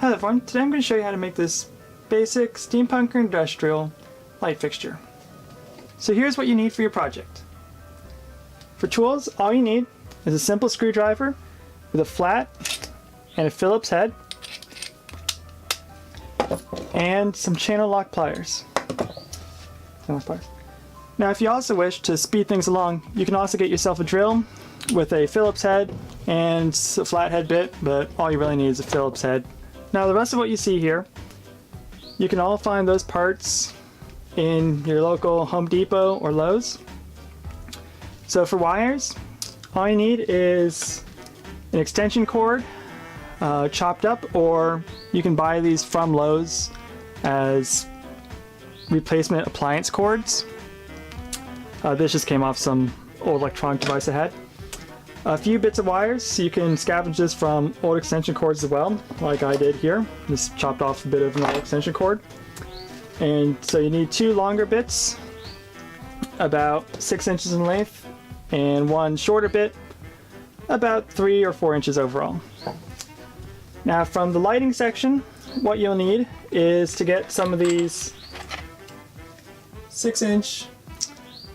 Hi everyone, today I'm going to show you how to make this basic steampunk or industrial light fixture. So here's what you need for your project. For tools, all you need is a simple screwdriver with a flat and a Phillips head and some channel lock pliers. Now if you also wish to speed things along, you can also get yourself a drill with a Phillips head and a flathead bit, but all you really need is a Phillips head. Now the rest of what you see here, you can all find those parts in your local Home Depot or Lowe's. So for wires, all you need is an extension cord chopped up, or you can buy these from Lowe's as replacement appliance cords. This just came off some old electronic device I had. A few bits of wires, so you can scavenge this from old extension cords as well, like I did here. Just chopped off a bit of an old extension cord. And so you need two longer bits, about 6 inches in length, and one shorter bit, about 3 or 4 inches overall. Now from the lighting section, what you'll need is to get some of these 6-inch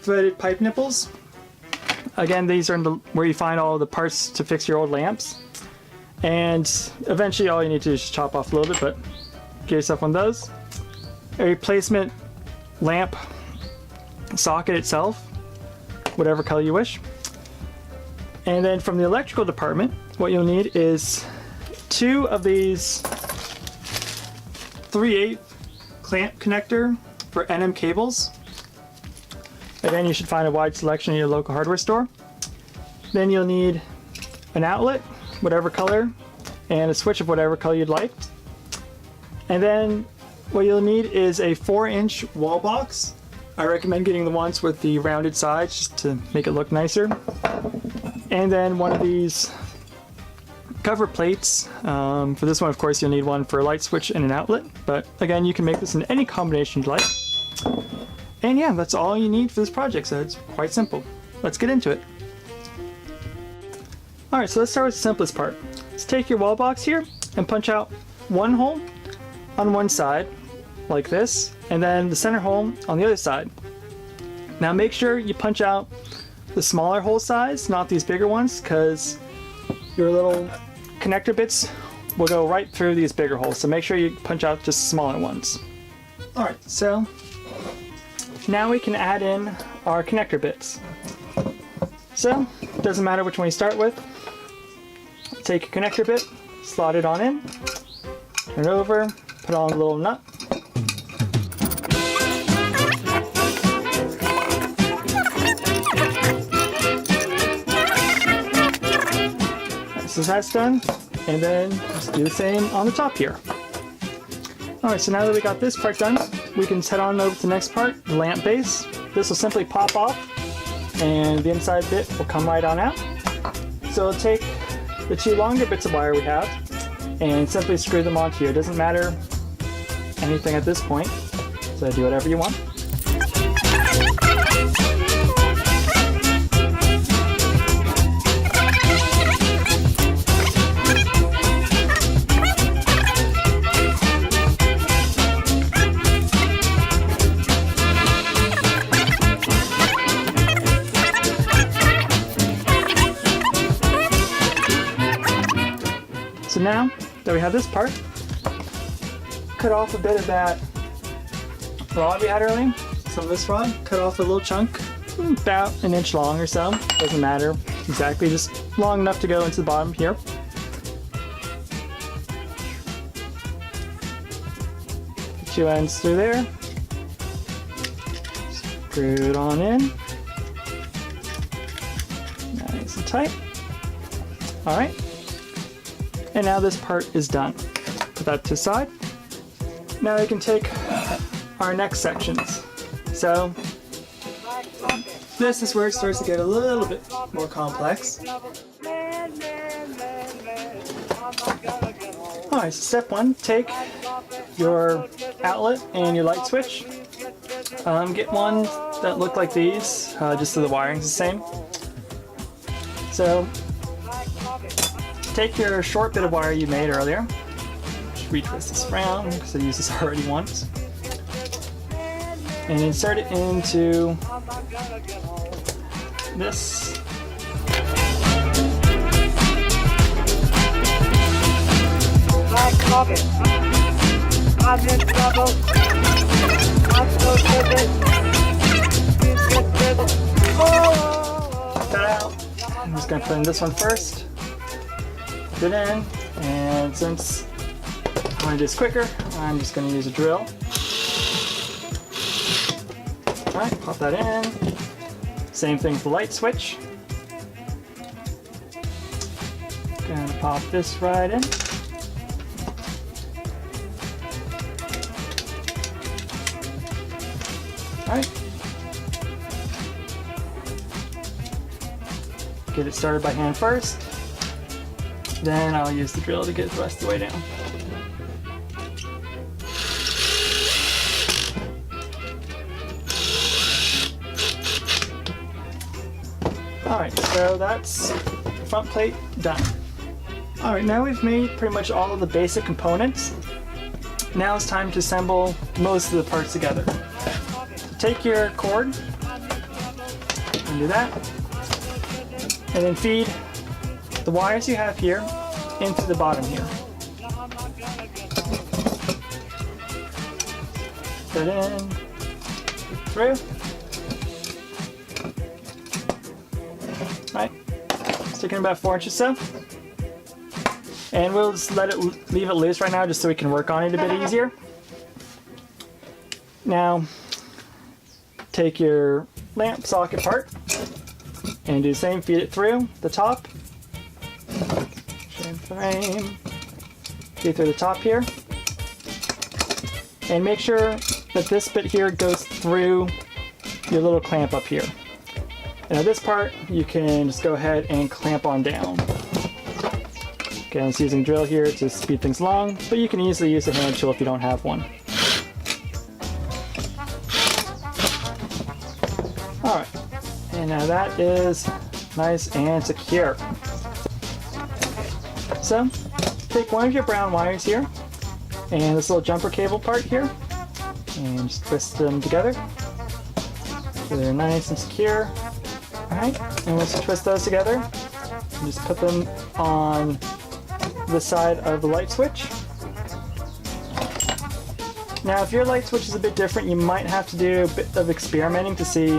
threaded pipe nipples. Again, these are where you find all the parts to fix your old lamps. And eventually all you need to do is chop off a little bit, but get yourself one of those. A replacement lamp socket itself, whatever color you wish. And then from the electrical department, what you'll need is 2 of these 3/8 clamp connector for NM cables. Again, you should find a wide selection in your local hardware store. Then you'll need an outlet, whatever color, and a switch of whatever color you'd like. And then what you'll need is a 4-inch wall box. I recommend getting the ones with the rounded sides just to make it look nicer. And then one of these cover plates. For this one, of course, you'll need one for a light switch and an outlet. But again, you can make this in any combination you'd like. And yeah, that's all you need for this project, so it's quite simple. Let's get into it. Alright, so let's start with the simplest part. Let's take your wall box here and punch out one hole on one side, like this, and then the center hole on the other side. Now make sure you punch out the smaller hole size, not these bigger ones, because your little connector bits will go right through these bigger holes, so make sure you punch out just smaller ones. Alright, so now we can add in our connector bits. So, it doesn't matter which one you start with. Take your connector bit, slot it on in, turn it over, put on a little nut. So that's done, and then just do the same on the top here. Alright, so now that we got this part done, we can head on over to the next part, the lamp base. This will simply pop off, and the inside bit will come right on out. So we'll take the 2 longer bits of wire we have, and simply screw them onto here. It doesn't matter anything at this point, so do whatever you want. So now that we have this part, cut off a bit of that rod we had earlier, some of this rod, cut off a little chunk, about 1 inch long or so, doesn't matter exactly, just long enough to go into the bottom here. Put 2 ends through there, screw it on in, nice and tight. Alright. And now this part is done. Put that to the side. Now we can take our next sections. So this is where it starts to get a little bit more complex. Alright, so step 1, take your outlet and your light switch. Get one that look like these, just so the wiring's the same. So take your short bit of wire you made earlier, retwist this around because I used this already once. And insert it into this. I'm in trouble. I'm so vivid. Pop that out. I'm just going to put in this one first. Put it in. And since I want to do this quicker, I'm just going to use a drill. Alright, pop that in. Same thing with the light switch. Gonna pop this right in. Alright. Get it started by hand first. Then I'll use the drill to get the rest of the way down. Alright, so that's the front plate done. Alright, now we've made pretty much all of the basic components. Now it's time to assemble most of the parts together. Take your cord and do that. And then feed the wires you have here into the bottom here. Put it in, through. Right, sticking about 4 inches so. And we'll just leave it loose right now just so we can work on it a bit easier. Now, take your lamp socket part and do the same, feed it through the top. Frame. Feed through the top here. And make sure that this bit here goes through your little clamp up here. Now this part you can just go ahead and clamp on down. Okay, I'm just using a drill here to speed things along, but you can easily use a hand tool if you don't have one. Alright, and now that is nice and secure. So, take one of your brown wires here, and this little jumper cable part here, and just twist them together so they're nice and secure. Alright, and once you twist those together, just put them on the side of the light switch. Now if your light switch is a bit different, you might have to do a bit of experimenting to see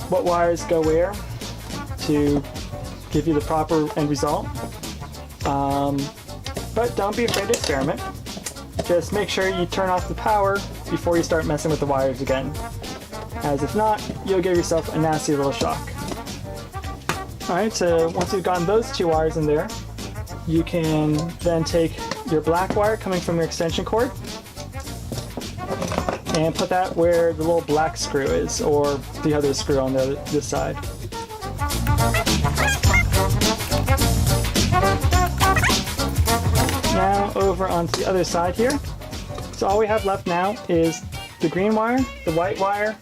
what wires go where to give you the proper end result. But don't be afraid to experiment. Just make sure you turn off the power before you start messing with the wires again, as if not, you'll give yourself a nasty little shock. Alright, so once you've gotten those two wires in there, you can then take your black wire coming from your extension cord and put that where the little black screw is, or the other screw on this side. Now over onto the other side here. So all we have left now is the green wire, the white wire,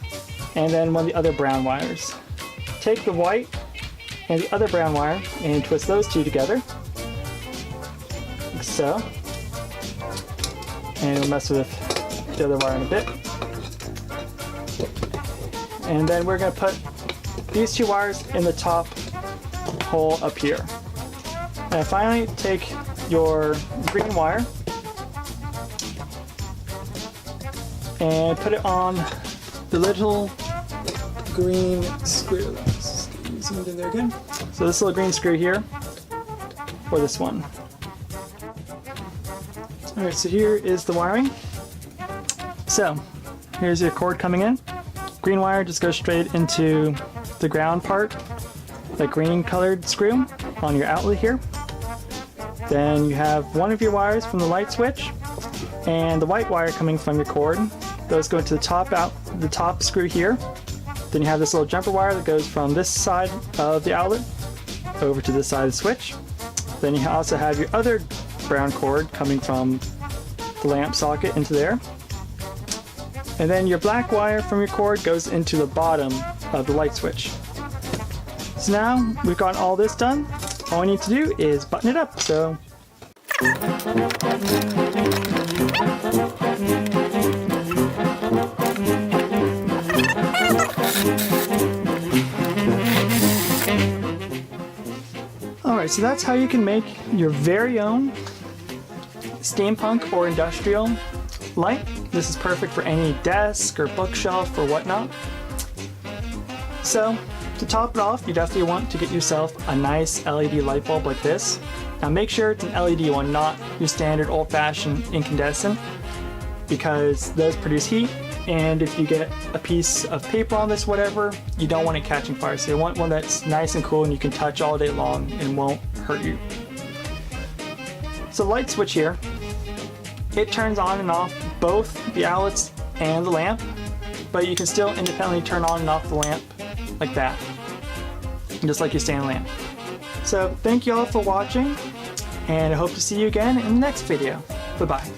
and then one of the other brown wires. Take the white and the other brown wire and twist those two together. Like so. And we'll mess with the other wire in a bit. And then we're going to put these two wires in the top hole up here. And finally, take your green wire and put it on the little green screw. Let's zoom it in there again. So this little green screw here, or this one. Alright, so here is the wiring. So, here's your cord coming in. Green wire just goes straight into the ground part, the green colored screw on your outlet here. Then you have one of your wires from the light switch and the white wire coming from your cord. Those go into the top screw here. Then you have this little jumper wire that goes from this side of the outlet over to this side of the switch. Then you also have your other brown cord coming from the lamp socket into there. And then your black wire from your cord goes into the bottom of the light switch. So now we've got all this done. All we need to do is button it up. So Alright, so that's how you can make your very own steampunk or industrial light. This is perfect for any desk or bookshelf or whatnot. So, to top it off, you definitely want to get yourself a nice LED light bulb like this. Now make sure it's an LED one, not your standard old-fashioned incandescent, because those produce heat, and if you get a piece of paper on this, whatever, you don't want it catching fire. So you want one that's nice and cool and you can touch all day long and won't hurt you. So light switch here, it turns on and off both the outlets and the lamp, but you can still independently turn on and off the lamp like that, just like your standard lamp. So thank you all for watching, and I hope to see you again in the next video. Bye-bye.